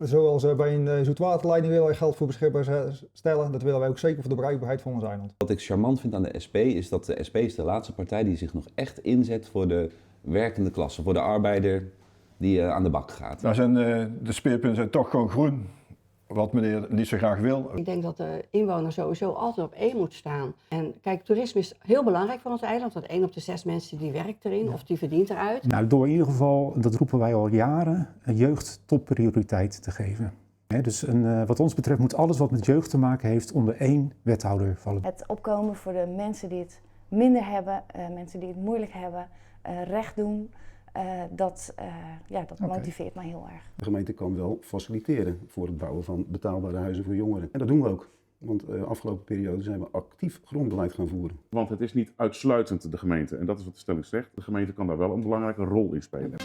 Zoals bij een zoetwaterleiding willen wij geld voor beschikbaar stellen. Dat willen wij ook zeker voor de bereikbaarheid van ons eiland. Wat ik charmant vind aan de SP is dat de SP is de laatste partij die zich nog echt inzet voor de werkende klasse, voor de arbeider die aan de bak gaat. Nou zijn de speerpunten zijn toch gewoon groen, wat meneer niet zo graag wil. Ik denk dat de inwoner sowieso altijd op één moet staan. En kijk, toerisme is heel belangrijk voor ons eiland, want 1 op de 6 mensen die werkt erin of die verdient eruit. Nou, door in ieder geval, dat roepen wij al jaren, jeugd topprioriteit te geven. Dus wat ons betreft moet alles wat met jeugd te maken heeft onder één wethouder vallen. Het opkomen voor de mensen die het minder hebben, mensen die het moeilijk hebben, recht doen, dat motiveert mij heel erg. De gemeente kan wel faciliteren voor het bouwen van betaalbare huizen voor jongeren. En dat doen we ook. Want de afgelopen periode zijn we actief grondbeleid gaan voeren. Want het is niet uitsluitend de gemeente. En dat is wat de stelling zegt. De gemeente kan daar wel een belangrijke rol in spelen.